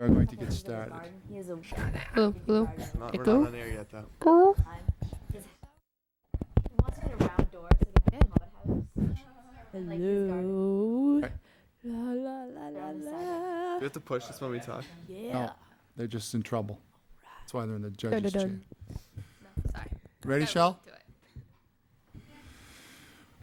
We're going to get started. Hello, hello. We're Echo? not on air yet, though. Go. Hello. La la la la la. We have to push this when we talk. Yeah. No, they're just in trouble. That's why they're in the judge's chair. Dun. Sorry. Ready, Gotta Shell? work to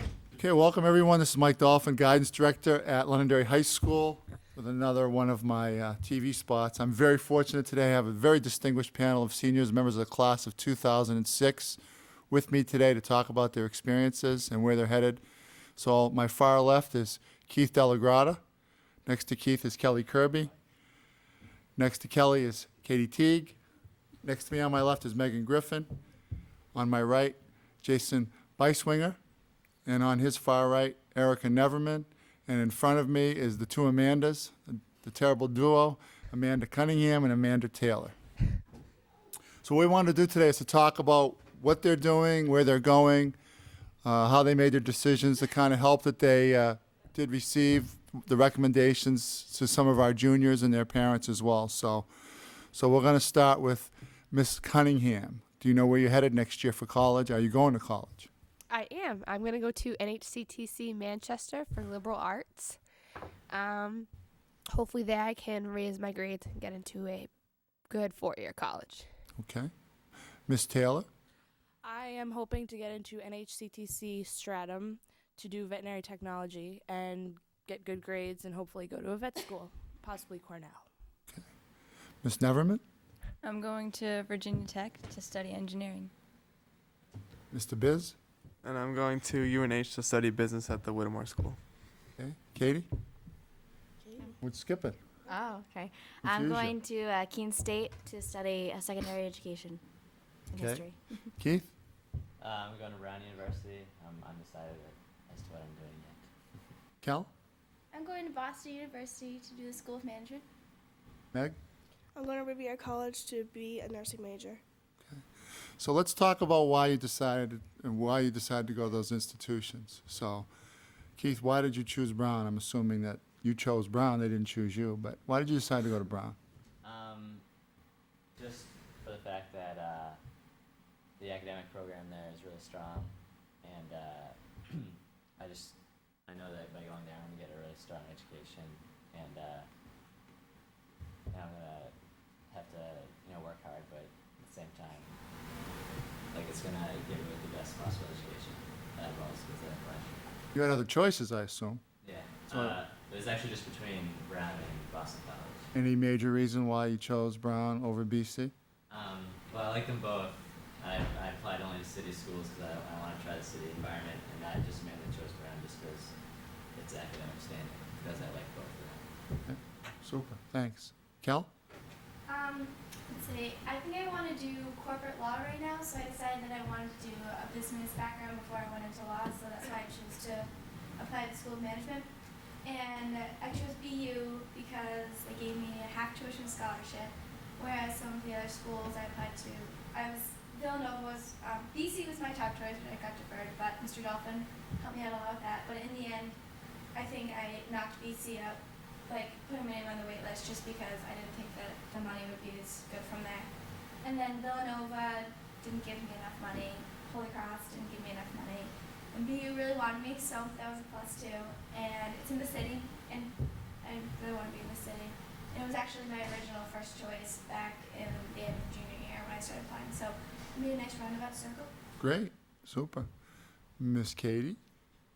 it. Okay, welcome everyone. This is Mike Dolphin, Guidance Director at Londonderry High School with another one of my TV spots. I'm very fortunate today. I have a very distinguished panel of seniors, members of the class of 2006, with me today to talk about their experiences and where they're headed. So my far left is Keith DellaGrotta. Next to Keith is Kelly Kirby. Next to Kelly is Katie Teague. Next to me on my left is Megan Griffin. On my right, Jason Bissinger. And on his far right, Erica Neverman. And in front of me is the two Amandas, the terrible duo, Amanda Cunningham and Amanda Taylor. So what we wanted to do today is to talk about what they're doing, where they're going, how they made their decisions, the kind of help that they did receive, the recommendations to some of our juniors and their parents as well. So we're going to start with Miss Cunningham. Do you know where you're headed next year for college? Are you going to college? I am. I'm going to go to NHCTC Manchester for liberal arts. Hopefully there I can raise my grades and get into a good four-year college. Okay. Miss Taylor? I am hoping to get into NHCTC Stratum to do veterinary technology and get good grades and hopefully go to a vet school, possibly Cornell. Miss Neverman? I'm going to Virginia Tech to study engineering. Mr. Biz? And I'm going to UNH to study business at the Whittemore School. Okay. Katie? We're skipping. Oh, okay. I'm Confusion. going to Keene State to study secondary education and Okay. history. Keith? I'm going to Brown University. I'm undecided as to what I'm doing yet. Cal? I'm going to Boston University to do the School of Management. Meg? I'm going to Rivier College to be a nursing major. So let's talk about why you decided to go to those institutions. So, Keith, why did you choose Brown? I'm assuming that you chose Brown, they didn't choose you, but why did you decide to go to Brown? Just for the fact that the academic program there is really strong, and I know that by going there I'm going to get a really strong education, and I'm going to have to work hard, but at the same time, it's going to give me the best possible education that I've always considered life. You had other choices, I assume. Yeah. So- It was actually just between Brown and Boston College. Any major reason why you chose Brown over BC? Well, I like them both. I applied only to city schools because I want to try the city environment, and I just mainly chose Brown just because it's academic standing, because I like both of them. Okay. Super, thanks. Cal? Let's see. I think I want to do corporate law right now, so I decided that I wanted to do a business background before I went into law, so that's why I chose to apply to the School of Management. And I chose BU because they gave me a half tuition scholarship, whereas some of the other schools I applied to, Villanova was, BC was my top choice, but I got deferred, but Mr. Dolphin helped me out a lot with that. But in the end, I think I knocked BC out, put my name on the wait list just because I didn't think that the money would be as good from there. And then Villanova didn't give me enough money, Holy Cross didn't give me enough money, and BU really wanted me, so that was a plus too. And it's in the city, and I really want to be in the city. And it was actually my original first choice back in the end of junior year when I started applying, so it'll be a nice roundabout circle. Great, super. Miss Katie?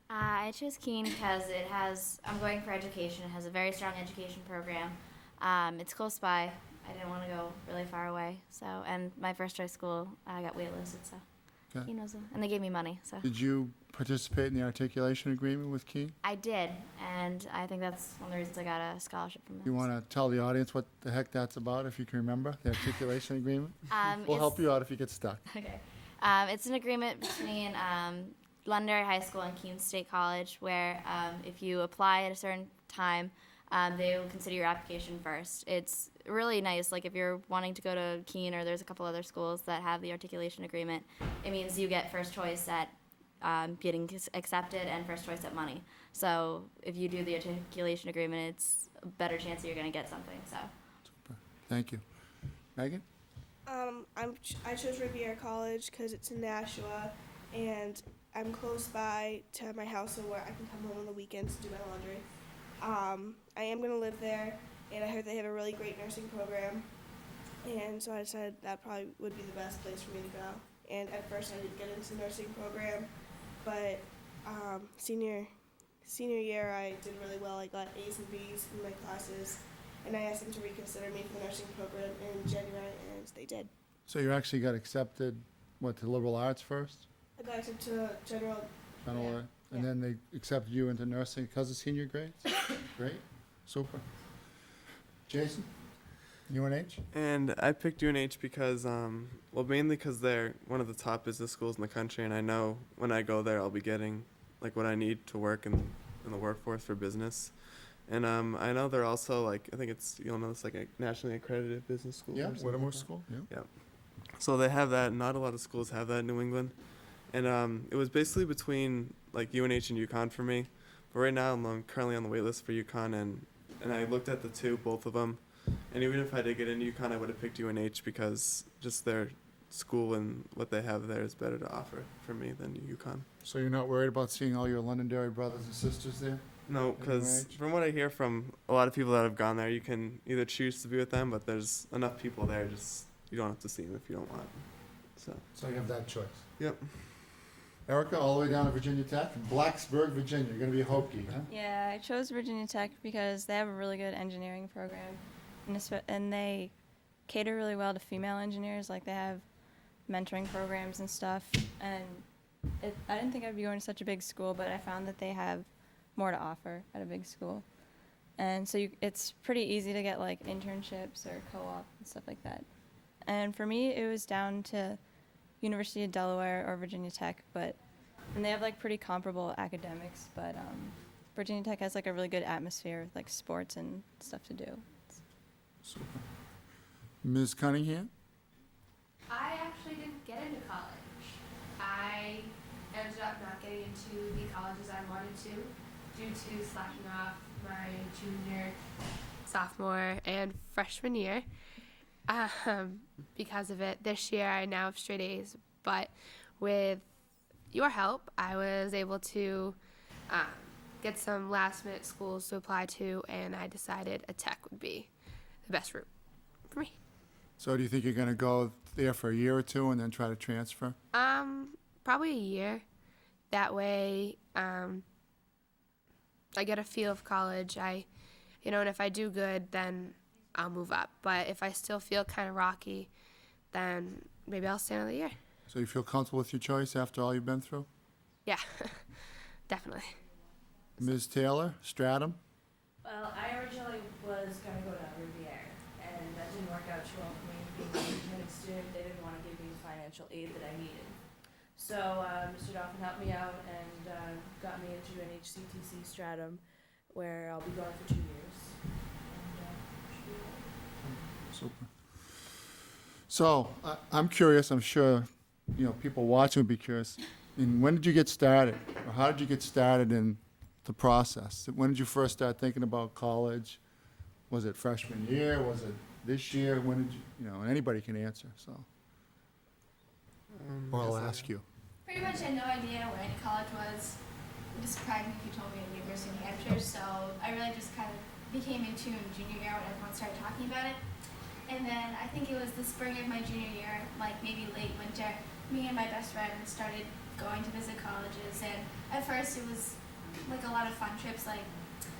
I chose Keene because I'm going for education. It has a very strong education program. It's close by. I didn't want to go really far away. And my first choice school, I got waitlisted, so Okay. Keene was and they gave me money, so. Did you participate in the articulation agreement with Keene? I did, and I think that's one of the reasons I got a scholarship from them. You want to tell the audience what the heck that's about, if you can remember, the articulation agreement? We'll It's- help you out if you get stuck. Okay. It's an agreement between Londonderry High School and Keene State College where if you apply at a certain time, they will consider your application first. It's really nice. If you're wanting to go to Keene or there's a couple other schools that have the articulation agreement, it means you get first choice at getting accepted and first choice at money. So if you do the articulation agreement, it's a better chance that you're going to get something. So. Super. Thank you. Megan? I chose Rivier College because it's in Nashua, and I'm close by to my house, so where I can come home on the weekends to do my laundry. I am going to live there, and I heard they have a really great nursing program, and so I decided that probably would be the best place for me to go. And at first I didn't get into the nursing program, but senior year I did really well. I got A's and B's in my classes, and I asked them to reconsider me for the nursing program in January, and they did. So you actually got accepted, to liberal arts first? I got accepted to general. General Yeah. art, and then they accepted you into nursing because of senior grades? Great, super. Jason? UNH? And I picked UNH because, mainly because they're one of the top business schools in the country, and I know when I go there I'll be getting like what I need to work in the workforce for business. And I know they're also I think you'll know it's like a nationally accredited business school. Yeah, or something Whittemore like that. School, yeah. So they have that. Not a lot of schools have that in New England. And it was basically between like UNH and UConn for me. But right now I'm currently on the wait list for UConn, and I looked at the two, both of them. And even if I did get into UConn, I would have picked UNH because just their school and what they have there is better to offer for me than UConn. So you're not worried about seeing all your Londonderry brothers and sisters there? No, because UNH? from what I hear from a lot of people that have gone there, you can either choose to be with them, but there's enough people there, just you don't have to see them if you don't want. So You have that choice. Yep. Erica, all the way down to Virginia Tech, Blacksburg, Virginia. You're going to be a Hokie, huh? Yeah, I chose Virginia Tech because they have a really good engineering program, and they cater really well to female engineers. Like they have mentoring programs and stuff. And I didn't think I'd be going to such a big school, but I found that they have more to offer at a big school. And so it's pretty easy to get like internships or co-op and stuff like that. And for me, it was down to University of Delaware or Virginia Tech, and they have like pretty comparable academics, but Virginia Tech has like a really good atmosphere with like sports and stuff to do. Super. Ms. Cunningham? I actually didn't get into college. I ended up not getting into the colleges I wanted to due to slacking off my junior, sophomore, and freshman year. Because of it, this year I now have straight A's, but with your help, I was able to get some last-minute schools to apply to, and I decided a tech would be the best route for me. So do you think you're going to go there for a year or two and then try to transfer? Probably a year. That way, I get a feel of college. And if I do good, then I'll move up. But if I still feel kind of rocky, then maybe I'll stay another year. So you feel comfortable with your choice after all you've been through? Yeah, definitely. Ms. Taylor, Stratum? Well, I originally was going to go to Rivier, and that didn't work out too well for me. Being an independent student, they didn't want to give me the financial aid that I needed. So Mr. Dolphin helped me out and got me into an HCTC Stratum, where I'll be going for 2 years. Super. So I'm curious, I'm sure people watching would be curious. And when did you get started? Or how did you get started in the process? When did you first start thinking about college? Was it freshman year? Was it this year? When did and anybody can answer, so. Or I'll ask you. Pretty much had no idea where any college was. It would surprise me if you told me the University of New Hampshire, so I really just kind of became in tune junior year when everyone started talking about it. And then I think it was the spring of my junior year, like maybe late winter, me and my best friend started going to visit colleges. And at first it was like a lot of fun trips. Like,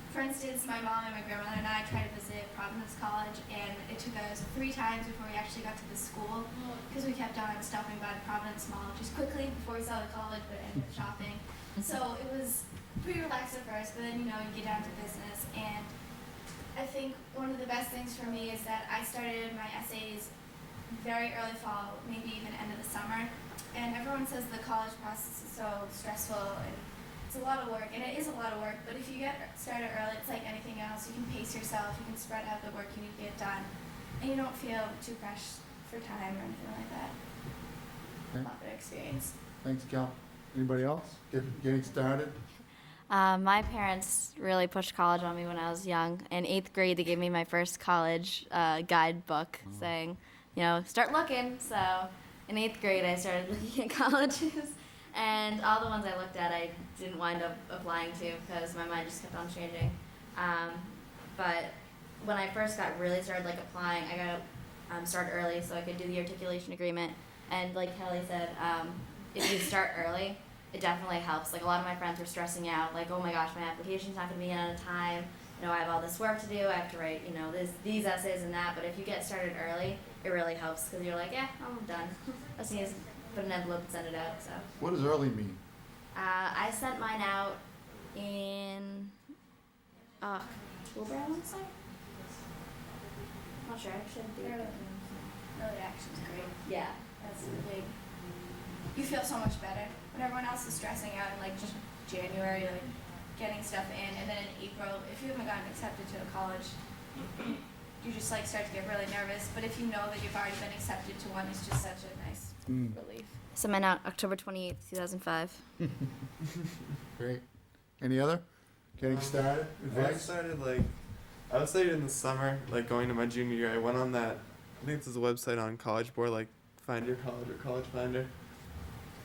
for instance, my mom and my grandmother and I tried to visit Providence College, and it took us 3 times before we actually got to the school because we kept on stopping by the Providence Mall just quickly before we saw the college, but ended up shopping. So it was pretty relaxed at first, but then you get down to business. And I think one of the best things for me is that I started my essays very early fall, maybe even end of the summer. And everyone says the college process is so stressful and it's a lot of work, and it is a lot of work, but if you get started early, it's like anything else. You can pace yourself, you can spread out the work you need to get done, and you don't feel too pressed for time or anything like that. Okay. A lot better experience. Thanks, Cal. Anybody else getting started? My parents really pushed college on me when I was young. In 8th grade, they gave me my first college guidebook saying, start looking. So in 8th grade, I started looking at colleges. And all the ones I looked at, I didn't wind up applying to because my mind just kept on changing. But when I first really started applying, I got to start early so I could do the articulation agreement. And like Kelly said, if you start early, it definitely helps. A lot of my friends were stressing out, oh my gosh, my application's not going to be in on time. I have all this work to do. I have to write, these essays and that. But if you get started early, it really helps because you're like, yeah, I'm done. I just need to put an envelope and send it out. So. What does early mean? I sent mine out in October, I want to say. Not sure. I shouldn't be. Early action's great. Yeah, that's big. You feel so much better when everyone else is stressing out in just January, getting stuff in, and then in April, if you haven't gotten accepted to a college, you just start to get really nervous. But if you know that you've already been accepted to one, it's just such a nice relief. Sent mine out October 28th, 2005. Great. Any other? Getting started? I Advice? started I would say in the summer, going to my junior year, I went on that, I think there's a website on College Board, Find Your College or College Finder.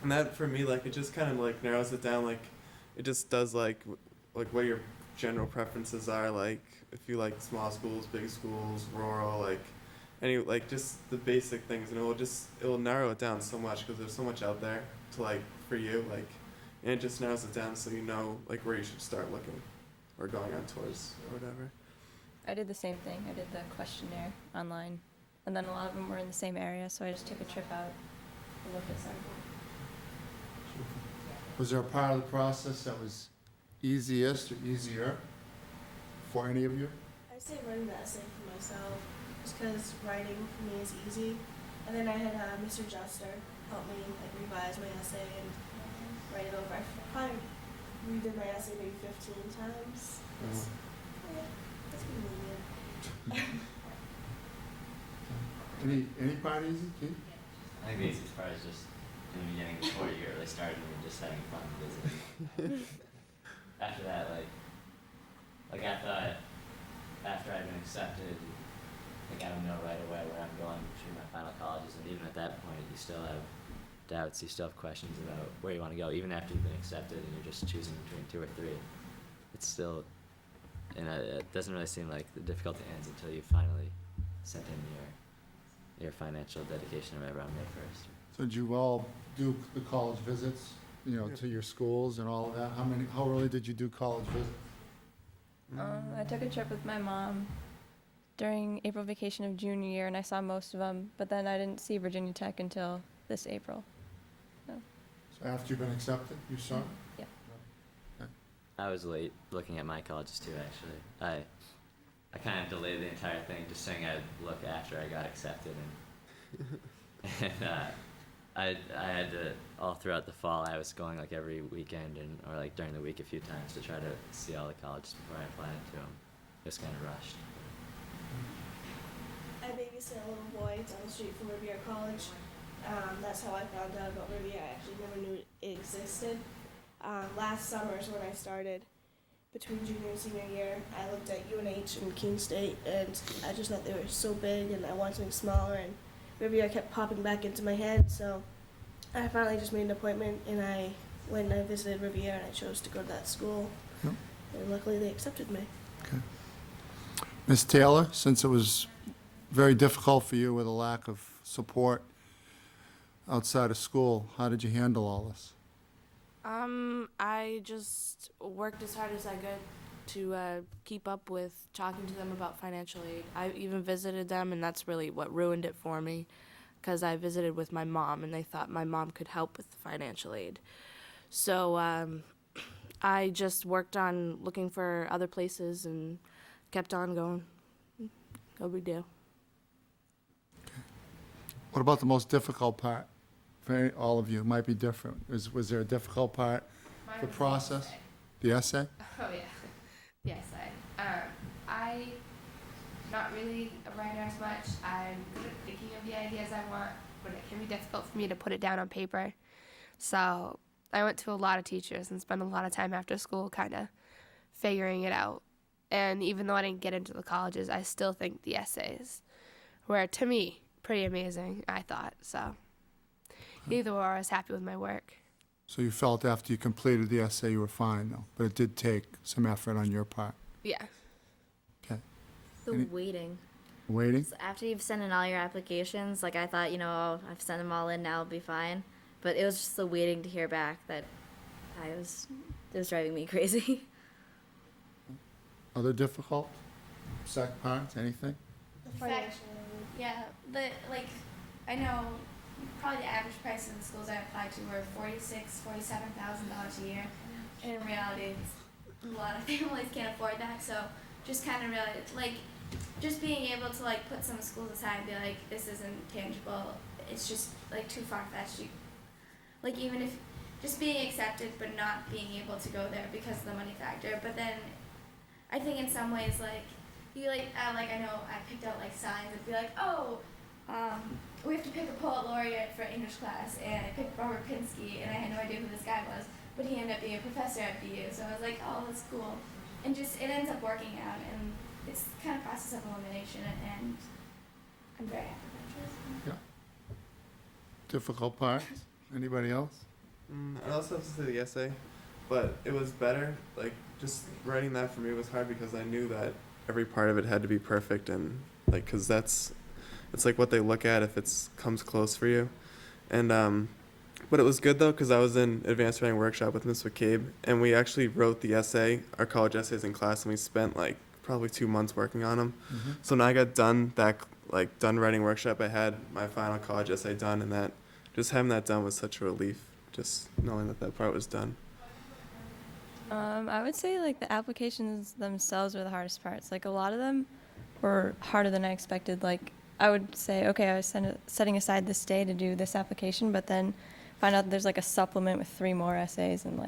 And that for me, it just kind of narrows it down, it just does what your general preferences are, if you like small schools, big schools, rural, any, just the basic things, and it'll narrow it down so much because there's so much out there to for you, and it just narrows it down so you know where you should start looking or going on tours or whatever. I did the same thing. I did the questionnaire online, and then a lot of them were in the same area, so I just took a trip out and looked at some. Was there a part of the process that was easiest or easier for any of you? I'd say writing the essay for myself, just because writing for me is easy. And then I had Mr. Juster help me revise my essay and write it over. I probably redid my essay maybe 15 times. That's been Any part easy, Keene? I think the easiest part is just in the beginning before you really started and you're just having fun visiting. After that, I thought after I'd been accepted, I would know right away where I'm going between my final colleges, and even at that point, you still have doubts, you still have questions about where you want to go, even after you've been accepted and you're just choosing between 2 or 3. It's still, it doesn't really seem like the difficulty ends until you finally sent in your financial dedication or whatever on May 1st. So did you all do the college visits, to your schools and all of that? How early did you do college visits? I took a trip with my mom during April vacation of junior year, and I saw most of them, but then I didn't see Virginia Tech until this April. So after you've been accepted, you saw it? Yeah. Okay. I was late looking at my colleges too, actually. I kind of delayed the entire thing, just saying I'd look after I got accepted, and I had to, all throughout the fall, I was going every weekend or during the week a few times to try to see all the colleges before I applied to them. It was kind of rushed. I babysit a little boy down the street from Rivier College. That's how I found out about Rivier. I actually never knew it existed. Last summer is when I started. Between junior and senior year, I looked at UNH and Keene State, and I just thought they were so big, and I wanted something smaller, and Rivier kept popping back into my head, so I finally just made an appointment, and I went and I visited Rivier, and I chose to go to that school, Yep. and luckily they accepted me. Okay. Ms. Taylor, since it was very difficult for you with a lack of support outside of school, how did you handle all this? I just worked as hard as I could to keep up with talking to them about financial aid. I even visited them, and that's really what ruined it for me, because I visited with my mom, and they thought my mom could help with the financial aid. So I just worked on looking for other places and kept on going. No big deal. What about the most difficult part for all of you? It might be different. Was there a difficult part? Mine The was process? essay. The essay? Oh yeah, the essay. I not really a writer as much. I'm good at thinking of the ideas I want, but it can be difficult for me to put it down on paper. So I went to a lot of teachers and spent a lot of time after school kind of figuring it out. And even though I didn't get into the colleges, I still think the essays were, to me, pretty amazing, I thought. So either or, I was happy with my work. So you felt after you completed the essay you were fine, though, but it did take some effort on your part. Yeah. Okay. The Any- waiting. Waiting? So after you've sent in all your applications, like I thought, oh, I've sent them all in now, I'll be fine. But it was just the waiting to hear back that it was driving me crazy. Other difficult parts, anything? The fact, yeah, I know probably the average price in the schools I applied to were $47,000 a year, and in reality, a lot of families can't afford that. So just kind of just being able to put some schools aside and be like, this isn't tangible. It's just too far fetched. Even if just being accepted but not being able to go there because of the money factor. But then I think in some ways I know I picked out signs and be like, oh, we have to pick a poet laureate for English class, and I picked Robert Pinsky, and I had no idea who this guy was, but he ended up being a professor at BU. So I was like, oh, that's cool, and just it ends up working out, and it's kind of process of elimination, and I'm very happy with it. Yeah. Difficult parts? Anybody else? I also have to say the essay, but it was better. Just writing that for me was hard because I knew that every part of it had to be perfect, and because it's what they look at if it comes close for you. And but it was good though, because I was in advanced writing workshop with Miss McCabe, and we actually wrote the essay, our college essays in class, and we spent probably 2 months working on them. Mm-hmm. So when I got done done writing workshop, I had my final college essay done, and that just having that done was such a relief, just knowing that part was done. I would say the applications themselves were the hardest parts. A lot of them were harder than I expected. I would say, okay, I was setting aside this day to do this application, but then find out that there's a supplement with 3 more essays, and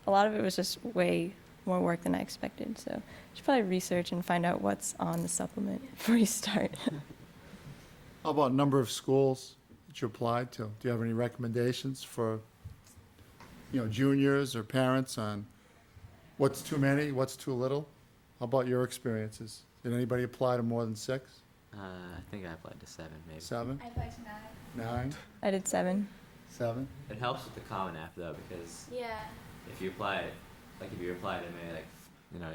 a lot of it was just way more work than I expected. So you should probably research and find out what's on the supplement before you start. How about number of schools that you applied to? Do you have any recommendations for, juniors or parents on what's too many, what's too little? How about your experiences? Did anybody apply to more than 6? I think I applied to 7, maybe. 7? I applied to 9. 9? I did 7. 7? It helps with the Common App though, because Yeah. if you apply to maybe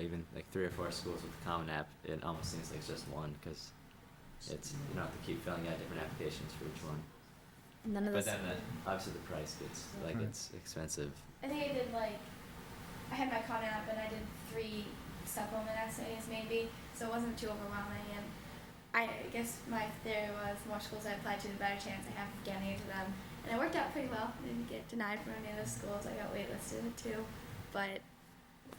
even 3 or 4 schools with the Common App, it almost seems like it's just one, because it's you don't have to keep filling out different applications for each one. None of But this. then obviously the price gets Right. it's expensive. I think I did I had my Common App and I did 3 supplement essays maybe, so it wasn't too overwhelming. And I guess my theory was the more schools I applied to, the better chance I have of getting into them. And it worked out pretty well. I didn't get denied from any of those schools. I got waitlisted too, but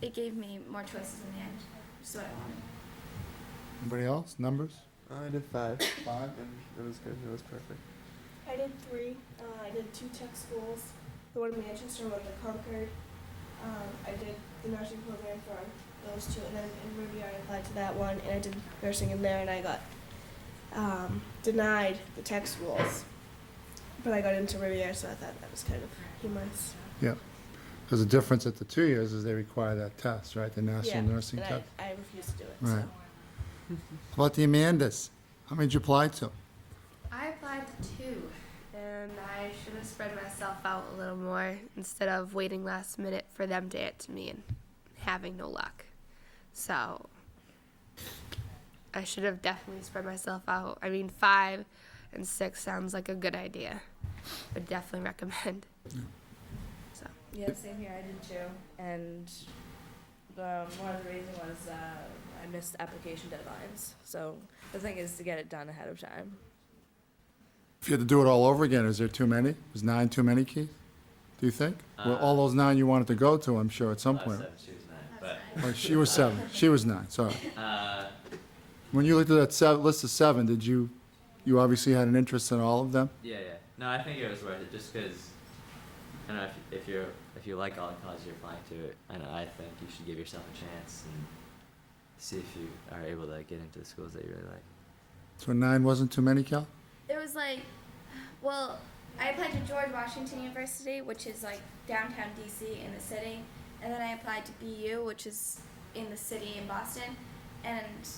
it gave me more choices in the end, which is what I wanted. Anybody else? Numbers? I did 5, 5? and it was good. It was perfect. I did 3. I did 2 tech schools, the one in Manchester and one in Concord. I did the nursing program for those 2, and then in Rivier I applied to that one, and I did nursing in there, and I got denied the tech schools. But I got into Rivier, so I thought that was kind of humorous. Yeah. Because the difference at the 2 years is they require that test, right? The national nursing and test. I refused to do it. Right. So. How about the Amandas? How many did you apply to? I applied to 2, and I should have spread myself out a little more instead of waiting last minute for them to get to me and having no luck. So I should have definitely spread myself out. I mean, 5 and 6 sounds like a good idea. Would definitely recommend. So Yeah, same here. I did too. And one of the reasons was I missed application deadlines. So the thing is to get it done ahead of time. If you had to do it all over again, is there too many? Is 9 too many, Keith? Do you think? Well, all those 9 you wanted to go to, I'm sure, at some Well, I point. was 7, she was 9, but Oh, she was 7. She was 9, sorry. uh, When you looked at that list of 7, did you obviously had an interest in all of them? yeah. No, I think it was worth it just because I don't know if you like all the colleges you're applying to, I think you should give yourself a chance and see if you are able to get into the schools that you really like. So 9 wasn't too many, Cal? It was well, I applied to George Washington University, which is like downtown DC in the city, and then I applied to BU, which is in the city in Boston, and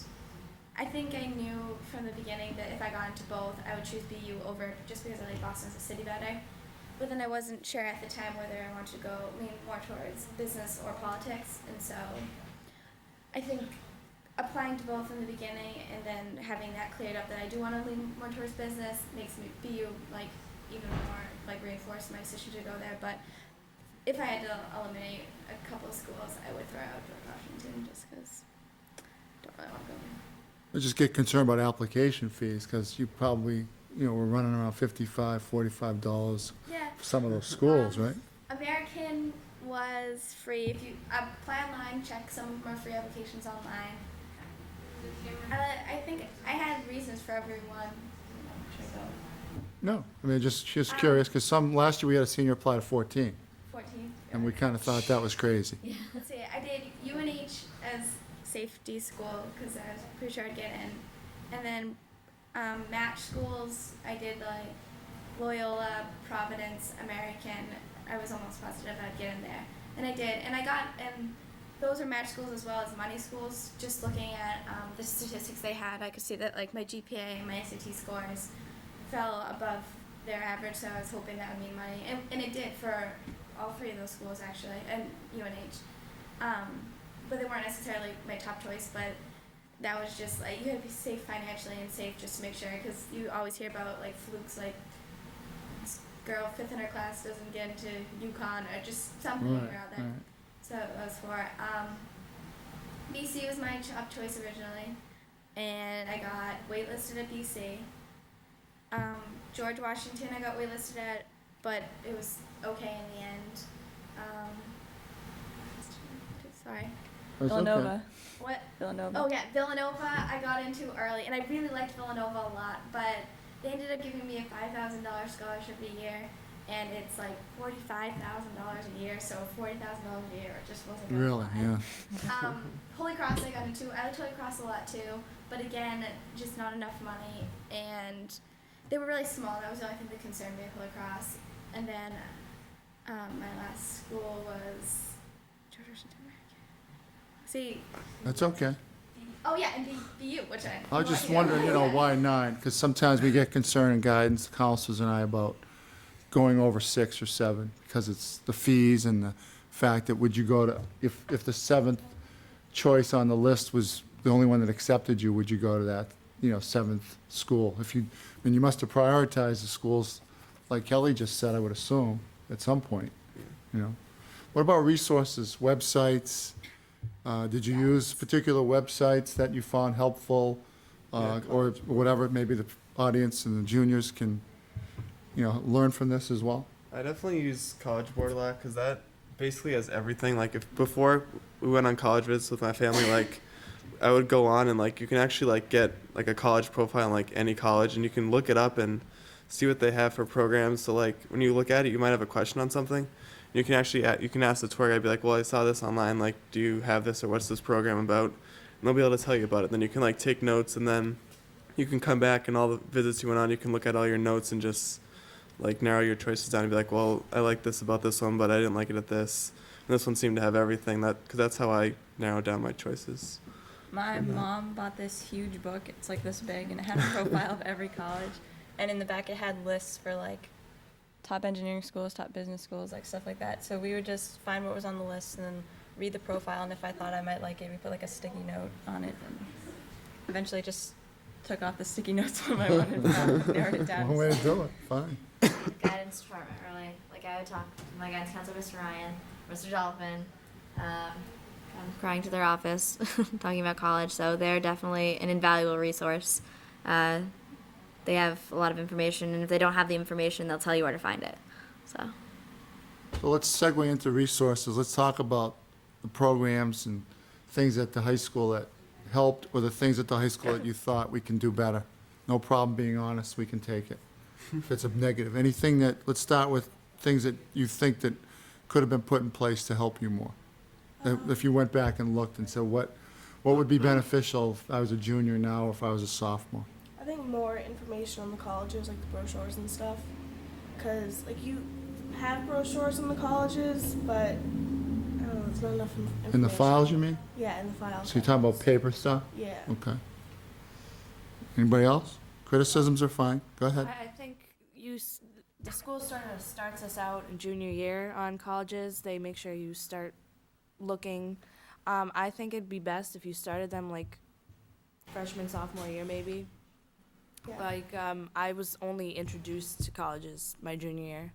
I think I knew from the beginning that if I got into both, I would choose BU over just because I like Boston as a city better. But then I wasn't sure at the time whether I wanted to lean more towards business or politics, and so I think applying to both in the beginning and then having that cleared up that I do want to lean more towards business makes me BU like even more like reinforce my decision to go there. But if I had to eliminate a couple of schools, I would throw out George Washington just because I don't really want to go there. I just get concerned about application fees, because you probably, we're running around $55, $45 Yeah. for some of those schools, right? American was free. If you apply online, check some of them are free applications online. I think I had reasons for everyone. Should I go? No, I mean, just curious, because last year we had a senior apply to 14, 14. and we kind of thought that was crazy. Let's see. I did UNH as safety school because I was pretty sure I'd get in, and then match schools. I did like Loyola, Providence, American. I was almost positive I'd get in there, and I did, and I got in. Those are match schools as well as money schools. Just looking at the statistics they had, I could see that like my GPA and my SAT scores fell above their average, so I was hoping that would mean money, and it did for all three of those schools actually, and UNH. But they weren't necessarily my top choice, but that was just like, you had to be safe financially and safe just to make sure, because you always hear about like flukes, like this girl 5th in her class doesn't get into UConn or just something around that. Right. So it was for BC was my top choice originally, and I got waitlisted at BC. George Washington I got waitlisted at, but it was okay in the end. Sorry. That's Villanova. What? Villanova. Oh yeah, Villanova I got into early, and I really liked Villanova a lot, but they ended up giving me a $5,000 scholarship a year, and it's like $45,000 a year, so $40,000 a year just wasn't gonna Really, fly. yeah. Holy Cross I got into. I liked Holy Cross a lot too, but again, just not enough money, and they were really small. That was the only thing that concerned me at Holy Cross. And then my last school was George Washington. See. That's okay. Oh yeah, and BU, which I was just wondering, why 9? Because sometimes we get concerned in guidance, the counselors and I, about going over 6 or 7, because it's the fees and the fact that would you go to, if the 7th choice on the list was the only one that accepted you, would you go to that, 7th school? You must have prioritized the schools, like Kelly just said, I would assume, at some point, What about resources, websites? Did you use particular websites that you found helpful, or whatever, maybe the audience and the juniors can, learn from this as well? I definitely use College Board a lot because that basically has everything. Like if before we went on college visits with my family, like I would go on and like you can actually like get like a college profile in like any college, and you can look it up and see what they have for programs. So like when you look at it, you might have a question on something. You can actually ask the tour guide, be like, well, I saw this online. Like, do you have this, or what's this program about? And they'll be able to tell you about it. Then you can like take notes, and then you can come back and all the visits you went on, you can look at all your notes and just like narrow your choices down and be like, well, I like this about this one, but I didn't like it at this. And this one seemed to have everything. Because that's how I narrow down my choices. My mom bought this huge book. It's like this big, and it had a profile of every college. And in the back, it had lists for like top engineering schools, top business schools, like stuff like that. So we would just find what was on the list and then read the profile. And if I thought I might like it, we put like a sticky note on it. And eventually just took off the sticky notes when I wanted to narrowed it down. One way to do it, fine. Guidance department, really. Like I would talk to my guidance counselor, Mr. Ryan, Mr. Dolphin, I'm crying to their office, talking about college. So they're definitely an invaluable resource. They have a lot of information, and if they don't have the information, they'll tell you where to find it. So let's segue into resources. Let's talk about the programs and things at the high school that helped, or the things at the high school that you thought we can do better. No problem being honest, we can take it. If it's a negative, anything let's start with things that you think that could have been put in place to help you more. If you went back and looked and said, what would be beneficial if I was a junior now, or if I was a sophomore? I think more information on the colleges, like the brochures and stuff. because like you have brochures in the colleges, but I don't know, there's not enough information. In the files, you mean? Yeah, in the files. So you're talking about paper stuff? Yeah. Okay. Anybody else? Criticisms are fine. Go ahead. I think the school sort of starts us out in junior year on colleges. They make sure you start looking. I think it'd be best if you started them like freshman, sophomore year maybe. Yeah. Like I was only introduced to colleges my junior year.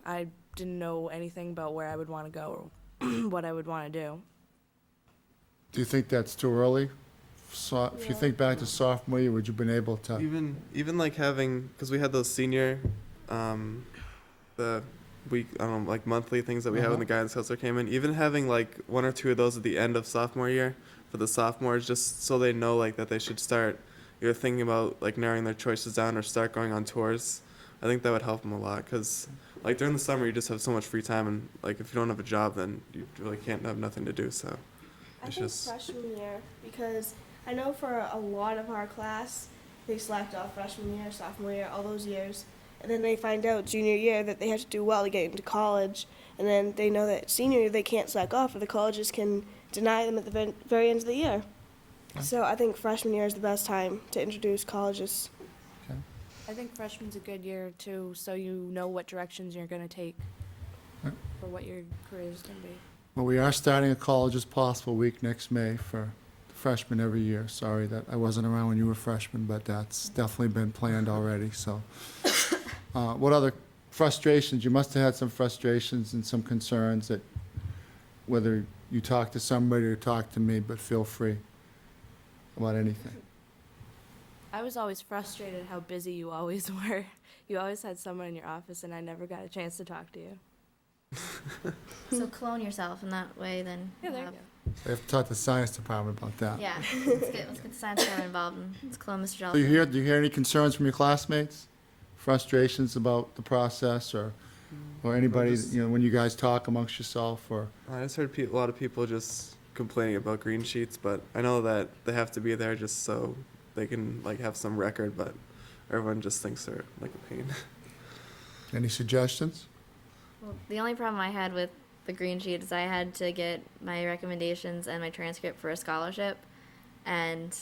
I didn't know anything about where I would want to go or what I would want to do. Do you think that's too early? So, if you think back to sophomore year, would you have been able to? Even like having, because we had those senior, the week, I don't know, like monthly things that we had when the guidance counselor came in. Even having like 1 or 2 of those at the end of sophomore year for the sophomores, just so they know like that they should start either thinking about like narrowing their choices down or start going on tours. I think that would help them a lot, because like during the summer you just have so much free time, and like if you don't have a job then you really can't have nothing to do. So I it's think just freshman year, because I know for a lot of our class, they slacked off freshman year, sophomore year, all those years. And then they find out junior year that they have to do well to get into college. And then they know that senior year they can't slack off, or the colleges can deny them at the very end of the year. So I think freshman year is the best time to introduce colleges. I think freshman's a good year too, so you know what directions you're going to take for what your career is going to be. Well, we are starting a College as Possible week next May for freshmen every year. Sorry that I wasn't around when you were freshmen, but that's definitely been planned already. So, what other frustrations? You must have had some frustrations and some concerns that, whether you talk to somebody or talk to me, but feel free about anything. I was always frustrated how busy you always were. You always had someone in your office, and I never got a chance to talk to you. So clone yourself in that way, then. Yeah, there you have- go. I have to talk to the science department about that. Yeah, let's get the science department involved and let's clone Mr. Do Dolphin. you hear any concerns from your classmates? Frustrations about the process, or anybody, just- when you guys talk amongst yourself, or? I just heard a lot of people just complaining about green sheets, but I know that they have to be there just so they can like have some record, but everyone just thinks they're like a pain. Any suggestions? Well, the only problem I had with the green sheet is I had to get my recommendations and my transcript for a scholarship, and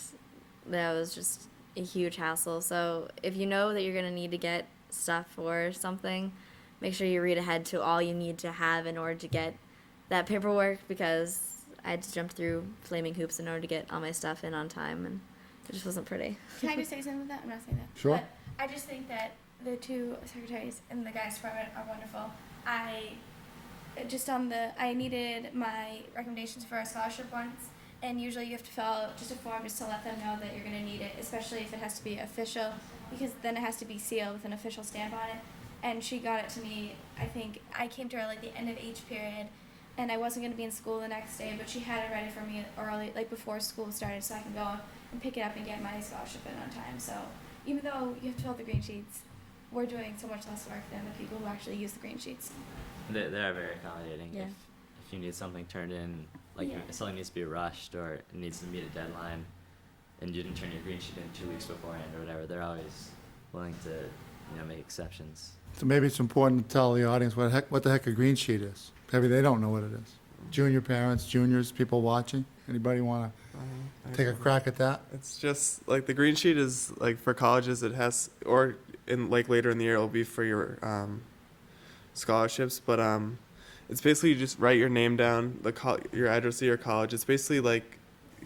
that was just a huge hassle. So if you know that you're going to need to get stuff for something, make sure you read ahead to all you need to have in order to get that paperwork, because I had to jump through flaming hoops in order to get all my stuff in on time, and it just wasn't pretty. Can I just say something with that? I'm not saying that. Sure. But I just think that the two secretaries in the guidance department are wonderful. I needed my recommendations for a scholarship once, and usually you have to fill out just a form just to let them know that you're going to need it, especially if it has to be official, because then it has to be sealed with an official stamp on it. And she got it to me, I think, I came to her like the end of each period, and I wasn't going to be in school the next day, but she had it ready for me early, like before school started, so I can go and pick it up and get my scholarship in on time. So even though you have to fill out the green sheets, we're doing so much less work than the people who actually use the green sheets. They are very accommodating. Yeah. If you need something turned in, like Yeah. if something needs to be rushed or it needs to meet a deadline, and you didn't turn your green sheet in 2 weeks beforehand or whatever, they're always willing to, make exceptions. So maybe it's important to tell the audience what the heck a green sheet is. Maybe they don't know what it is. Junior parents, juniors, people watching. Anybody want to take a crack at that? It's just like the green sheet is like for colleges. It has, or in like later in the year, it'll be for your scholarships. But it's basically you just write your name down, your address of your college. It's basically like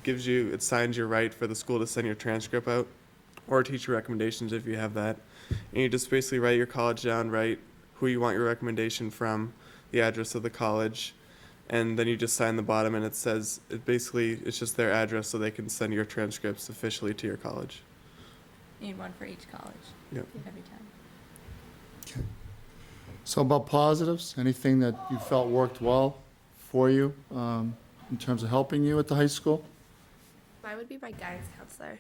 it signs your right for the school to send your transcript out, or teacher recommendations if you have that. And you just basically write your college down, write who you want your recommendation from, the address of the college, and then you just sign the bottom, and it says it's just their address so they can send your transcripts officially to your college. You need one for each college. Yep. Every time. Okay. So about positives, anything that you felt worked well for you in terms of helping you at the high school? Mine would be my guidance counselor.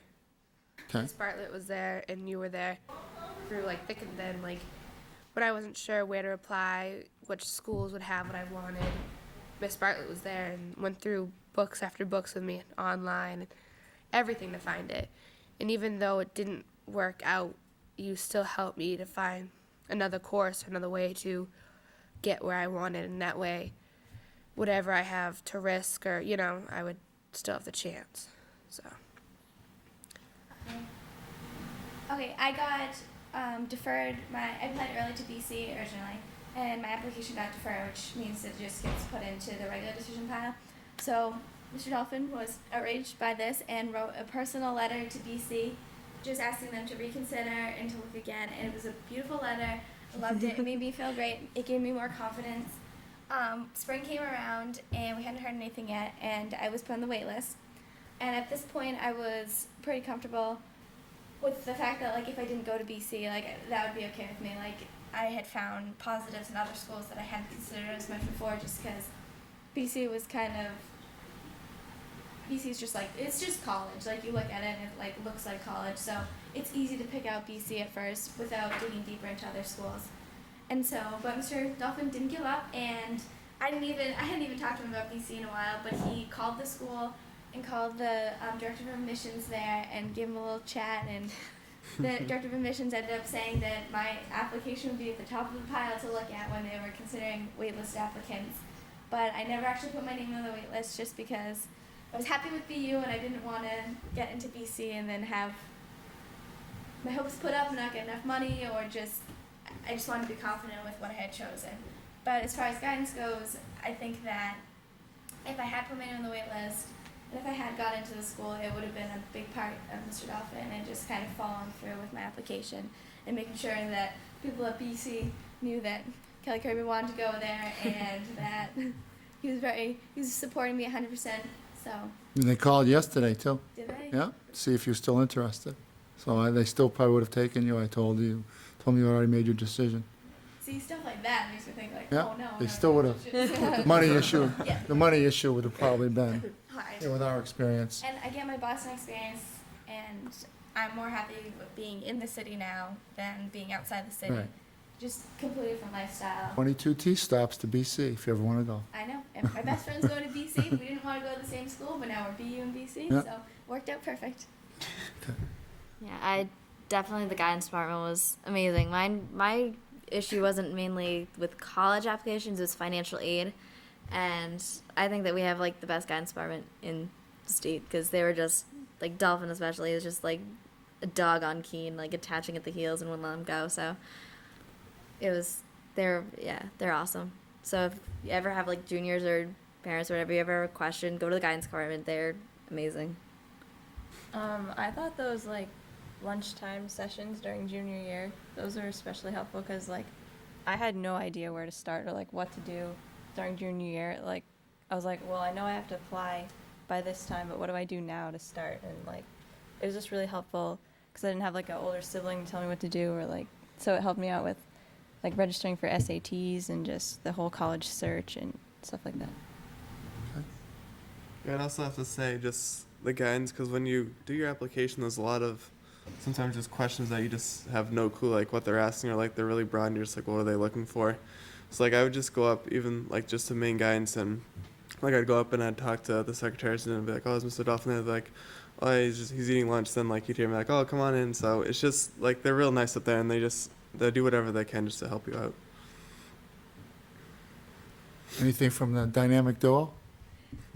Okay. Miss Bartlett was there, and you were there through like thick and thin. Like when I wasn't sure where to apply, which schools would have what I wanted, Miss Bartlett was there and went through books after books with me, online, and everything to find it. And even though it didn't work out, you still helped me to find another course, another way to get where I wanted, and that way, whatever I have to risk or, I would still have the chance. So. Okay, I got deferred. I applied early to BC originally, and my application got deferred, which means it just gets put into the regular decision pile. So Mr. Dolphin was outraged by this and wrote a personal letter to BC, just asking them to reconsider and to look again. And it was a beautiful letter. I loved it. It made me feel great. It gave me more confidence. Spring came around, and we hadn't heard anything yet, and I was put on the wait list. And at this point, I was pretty comfortable with the fact that, like, if I didn't go to BC, like, that would be okay with me. Like, I had found positives in other schools that I hadn't considered as much before, just because BC was BC's just like, it's just college. Like, you look at it and it, like, looks like college. So it's easy to pick out BC at first without digging deeper into other schools. And so, but Mr. Dolphin didn't give up, and I hadn't even talked to him about BC in a while, but he called the school and called the director of admissions there and gave him a little chat, and the director of admissions ended up saying that my application would be at the top of the pile to look at when they were considering waitlist applicants. But I never actually put my name on the waitlist just because I was happy with BU and I didn't want to get into BC and then have my hopes put up and not get enough money, or I just wanted to be confident with what I had chosen. But as far as guidance goes, I think that if I had put my name on the wait list, and if I had got into the school, it would have been a big part of Mr. Dolphin and just kind of following through with my application and making sure that people at BC knew that Kelly Kirby wanted to go there and that he was supporting me 100%. So. And they called yesterday, too. Did they? Yeah, see if you're still interested. So they still probably would have taken you. I told me you already made your decision. See, stuff like that makes me think, like, Yeah, oh no. they no, still no, would no, have. no. Money issue. Yeah. The money issue would have probably been, Hi. with our experience. And I get my Boston experience, and I'm more happy with being in the city now than being outside the city. Right. Just completely different lifestyle. 22 T stops to BC if you ever want to go. I know. And my best friend's going to BC. We didn't want to go to the same school, but now we're BU and BC, Yeah. so worked out perfect. Yeah, definitely the guidance department was amazing. My issue wasn't mainly with college applications, it was financial aid. And I think that we have, like, the best guidance department in the state, because they were just, like, Dolphin especially, was just, like, a dog on Keene, like, attaching at the heels and wouldn't let him go. So they're awesome. So if you ever have, like, juniors or parents or whatever, you ever have a question, go to the guidance department. They're amazing. I thought those, like, lunchtime sessions during junior year, those are especially helpful because, like, I had no idea where to start or, like, what to do during junior year. Like, I was like, well, I know I have to apply by this time, but what do I do now to start? And, like, it was just really helpful because I didn't have, like, an older sibling to tell me what to do, or, like, so it helped me out with, like, registering for SATs and just the whole college search and stuff like that. Yeah, I'd also have to say just the guidance, because when you do your application, there's a lot of sometimes just questions that you just have no clue, like, what they're asking, or, like, they're really broad and you're just like, what are they looking for? So, like, I would just go up, even, like, just to main guidance, and, like, I'd go up and I'd talk to the secretaries and I'd be like, oh, is Mr. Dolphin there? They're like, oh, he's eating lunch. Then, like, you'd hear me like, oh, come on in. So it's just, like, they're real nice up there, and they do whatever they can just to help you out. Anything from the dynamic duo?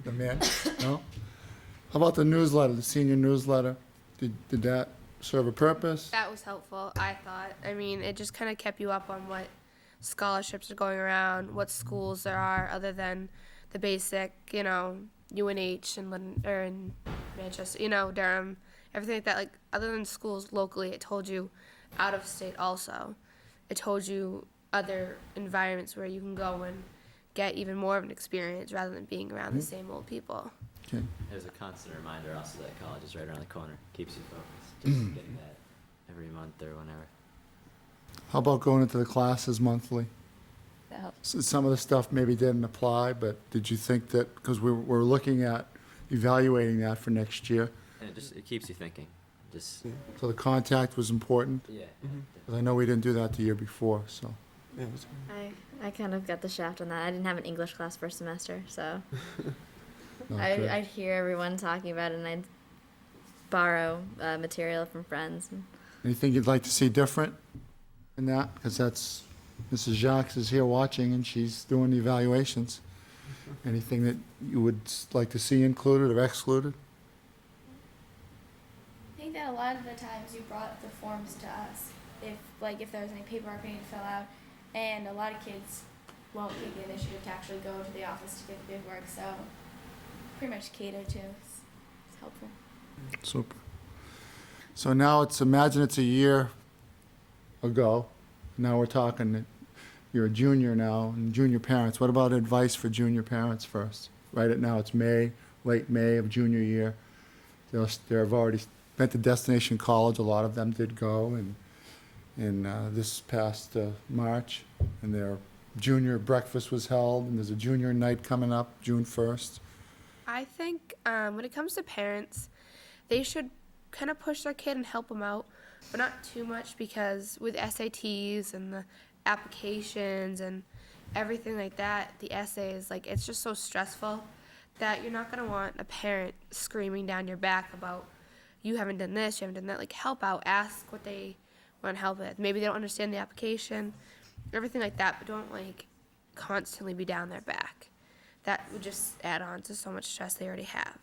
The man? No? How about the newsletter, the senior newsletter? Did that serve a purpose? That was helpful, I thought. I mean, it just kind of kept you up on what scholarships are going around, what schools there are other than the basic, UNH and Manchester, Durham, everything like that. Like, other than schools locally, it told you out of state also. It told you other environments where you can go and get even more of an experience rather than being around the same old people. Okay. There's a constant reminder also that college is right around the corner. Keeps you focused. Just getting that every month or whenever. How about going into the classes monthly? That helps. So some of the stuff maybe didn't apply, but did you think that, because we're looking at evaluating that for next year, And it keeps you thinking. Just so the contact was important? yeah. Mhm. Because I know we didn't do that the year before, so. Yeah, it was I kind of got the shaft on that. I didn't have an English class first semester, so Okay. I'd hear everyone talking about it, and I'd borrow material from friends. Anything you'd like to see different in that, because that's, Mrs. Jacques is here watching, and she's doing the evaluations. Anything that you would like to see included or excluded? I think that a lot of the times you brought the forms to us, if there was any paperwork we need to fill out, and a lot of kids won't take the initiative to actually go to the office to get the paperwork, so pretty much cater to is helpful. Super. So now imagine it's a year ago. Now we're talking that you're a junior now, and junior parents. What about advice for junior parents first? Right at now, it's May, late May of junior year. They've already been to destination college. A lot of them did go, and this past March, and their junior breakfast was held, and there's a junior night coming up June 1st. I think when it comes to parents, they should kind of push their kid and help them out, but not too much, because with SATs and the applications and everything like that, the essays, like, it's just so stressful that you're not going to want a parent screaming down your back about, you haven't done this, you haven't done that. Like, help out, ask what they want help with. Maybe they don't understand the application, everything like that, but don't, like, constantly be down their back. That would just add on to so much stress they already have.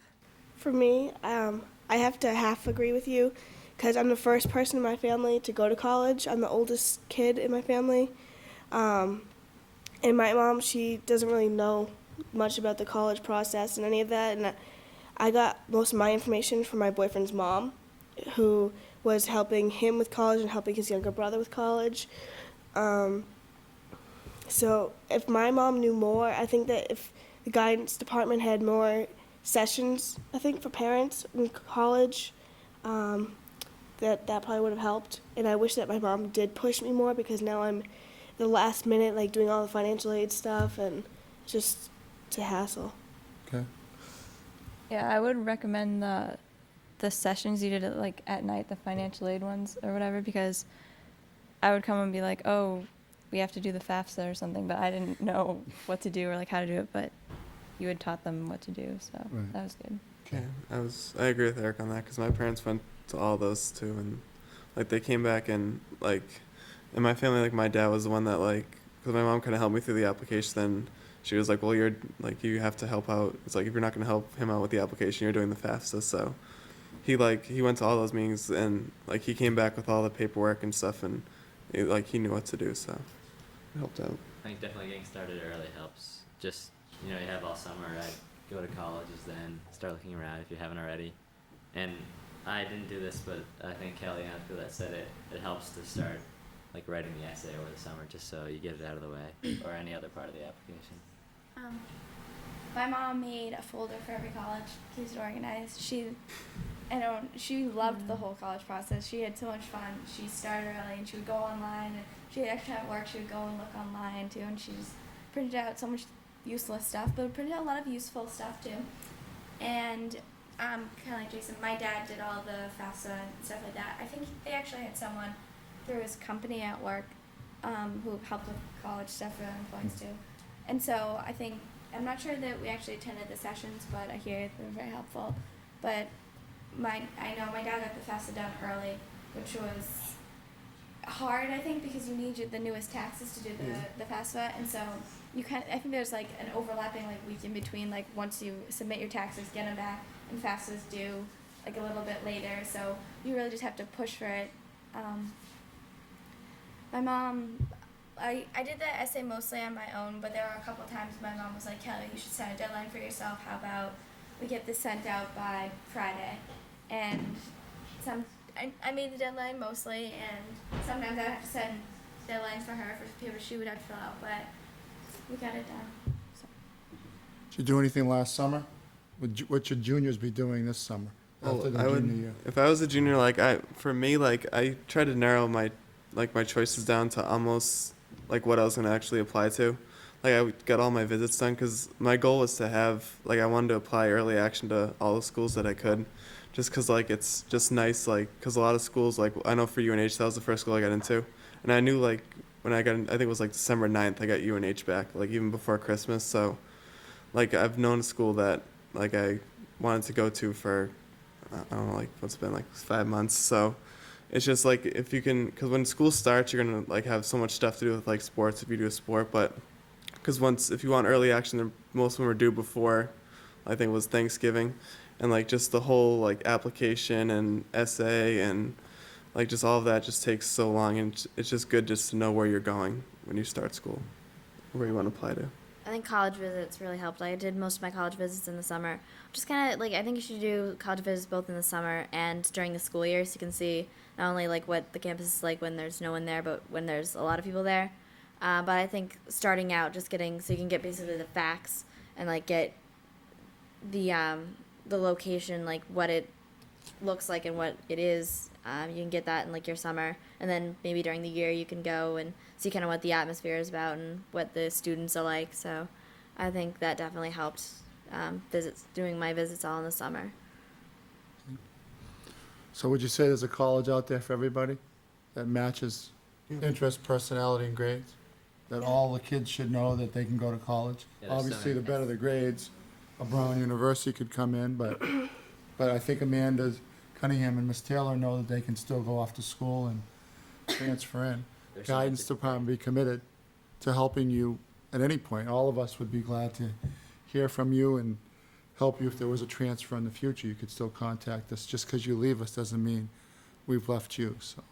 For me, I have to half agree with you, because I'm the first person in my family to go to college. I'm the oldest kid in my family. And my mom, she doesn't really know much about the college process and any of that. And I got most of my information from my boyfriend's mom, who was helping him with college and helping his younger brother with college. So if my mom knew more, I think that if the guidance department had more sessions, I think, for parents in college, that probably would have helped. And I wish that my mom did push me more, because now I'm the last minute, like, doing all the financial aid stuff, and just it's a hassle. Okay. Yeah, I would recommend the sessions you did at night, the financial aid ones or whatever, because I would come and be like, oh, we have to do the FAFSA or something, but I didn't know what to do or how to do it, but you had taught them what to do, so Right. that was good. Okay, I agree with Eric on that, because my parents went to all those too, and they came back, and in my family, my dad was the one that because my mom kind of helped me through the application. Then she was like, well, you have to help out. It's if you're not going to help him out with the application, you're doing the FAFSA. So he went to all those meetings, and he came back with all the paperwork and stuff, and he knew what to do, so it helped out. I think definitely getting started early helps. Just, you have all summer, right? Go to colleges then, start looking around if you haven't already. And I didn't do this, but I think Kelly and other people that said it helps to start writing the essay over the summer, just so you get it out of the way, or any other part of the application. My mom made a folder for every college, keeps it organized. She loved the whole college process. She had so much fun. She started early, and she would go online, and she had extra time at work. She would go and look online too, and she's printed out so much useless stuff, but printed out a lot of useful stuff too. And kind of like Jason, my dad did all the FAFSA and stuff like that. I think they actually had someone through his company at work who helped with college stuff for employees too. And so I'm not sure that we actually attended the sessions, but I hear they were very helpful. But I know my dad got the FAFSA done early, which was hard, I think, because you need the newest taxes to do the FAFSA, and so I think there's an overlapping week in between, once you submit your taxes, get them back, and FAFSA's due a little bit later, so you really just have to push for it. My mom, I did the essay mostly on my own, but there were a couple times my mom was like, Kelly, you should set a deadline for yourself. How about we get this sent out by Friday? And I made the deadline mostly, and sometimes I would have to send deadlines for her for papers she would have to fill out, but we got it done. So. Did you do anything last summer? What should juniors be doing this summer after the junior year? If I was a junior, I tried to narrow my choices down to almost what I was going to actually apply to. I got all my visits done, because my goal was to have I wanted to apply early action to all the schools that I could, just because it's just nice, because a lot of schools, I know for UNH that was the first school I got into, and I knew when I got in, I think it was December 9th I got UNH back, even before Christmas. So I've known a school that I wanted to go to for I don't know what's been 5 months. So it's just like if you can, because when school starts, you're gonna like have so much stuff to do with like sports if you do a sport, but because once if you want early action, most of them are due before, I think it was Thanksgiving, and like just the whole like application and essay and like just all of that just takes so long, and it's just good just to know where you're going when you start school, where you want to apply to. I think college visits really helped. I did most of my college visits in the summer. Just kind of like I think you should do college visits both in the summer and during the school year, so you can see not only like what the campus is like when there's no one there, but when there's a lot of people there. But I think starting out, just getting so you can get basically the facts and like get the location, like what it looks like and what it is. You can get that in like your summer, and then maybe during the year you can go and see kind of what the atmosphere is about and what the students are like. So I think that definitely helped doing my visits all in the summer. So would you say there's a college out there for everybody that matches interest, personality, and grades? That all the kids should know that they can go to college? Yeah, there's so Obviously, the many. better the grades, a Brown University could come in, but I think Amanda Cunningham and Miss Taylor know that they can still go off to school and transfer in. There's so Guidance much- department be committed to helping you at any point. All of us would be glad to hear from you and help you if there was a transfer in the future. You could still contact us. Just because you leave us doesn't mean we've left you. So,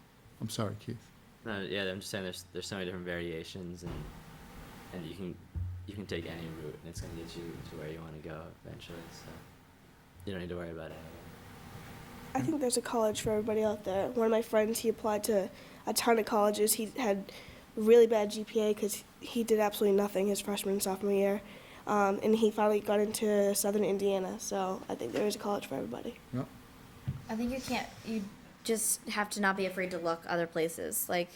I'm sorry, Keith. No, yeah, I'm just saying there's so many different variations, and you can take any route, and it's gonna get you to where you want to go eventually. So you don't need to worry about it. I think there's a college for everybody out there. One of my friends, he applied to a ton of colleges. He had really bad GPA because he did absolutely nothing his freshman and sophomore year. And he finally got into Southern Indiana. So I think there is a college for everybody. Yep. I think you just have to not be afraid to look other places. Like,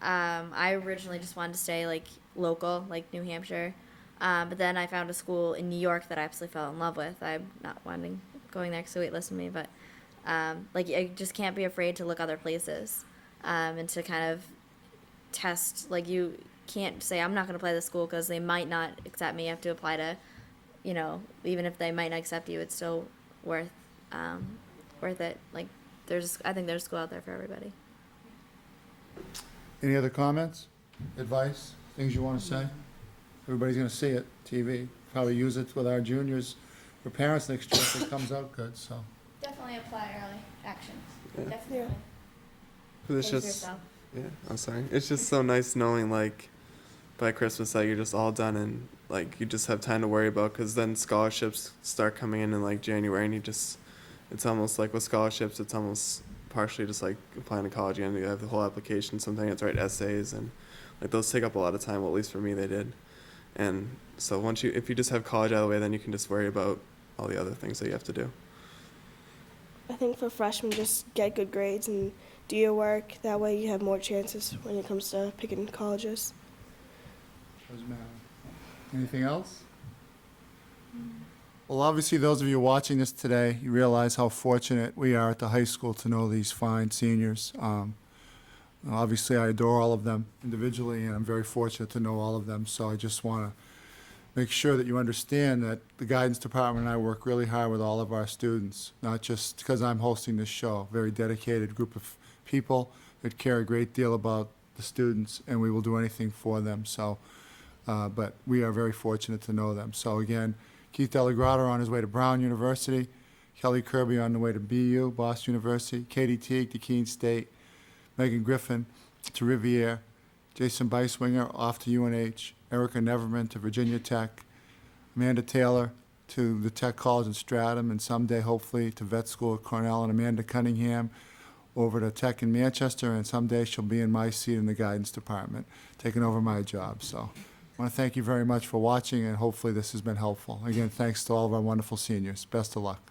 I originally just wanted to stay like local, like New Hampshire. But then I found a school in New York that I absolutely fell in love with. I'm not going there because they waitlist me, but like I just can't be afraid to look other places, and to kind of test. Like you can't say I'm not going to apply to this school because they might not accept me. You have to apply to, even if they might not accept you, it's still worth it. Like I think there's a school out there for everybody. Any other comments, advice, things you want to say? Everybody's going to see it, TV. Probably use it with our juniors for parents next year if it comes out good. So. Definitely apply early action. Yeah. Definitely. 'Cause it's Pace just yourself. yeah. I'm sorry. It's just so nice knowing like by Christmas that you're just all done and like you just have time to worry about. Because then scholarships start coming in like January, and it's almost like with scholarships, it's almost partially just like applying to college again. You have the whole application. Sometimes you have to write essays, and like those take up a lot of time. Well, at least for me, they did. And so if you just have college out of the way, then you can just worry about all the other things that you have to do. I think for freshmen, just get good grades and do your work. That way you have more chances when it comes to picking colleges. Doesn't matter. Anything else? Well, obviously, those of you watching this today, you realize how fortunate we are at the high school to know these fine seniors. Obviously, I adore all of them individually, and I'm very fortunate to know all of them. So I just want to make sure that you understand that the guidance department and I work really hard with all of our students, not just because I'm hosting this show. Very dedicated group of people that care a great deal about the students, and we will do anything for them. So, but we are very fortunate to know them. So again, Keith DellaGrotta on his way to Brown University, Kelly Kirby on the way to BU, Boston University, Katie Teague to Keene State, Megan Griffin to Rivier, Jason Bissinger off to UNH, Erica Neverman to Virginia Tech, Amanda Taylor to the Tech College in Stratham, and someday, hopefully, to vet school at Cornell, and Amanda Cunningham over to Tech in Manchester, and someday she'll be in my seat in the guidance department, taking over my job. So I want to thank you very much for watching, and hopefully this has been helpful. Again, thanks to all of our wonderful seniors. Best of luck.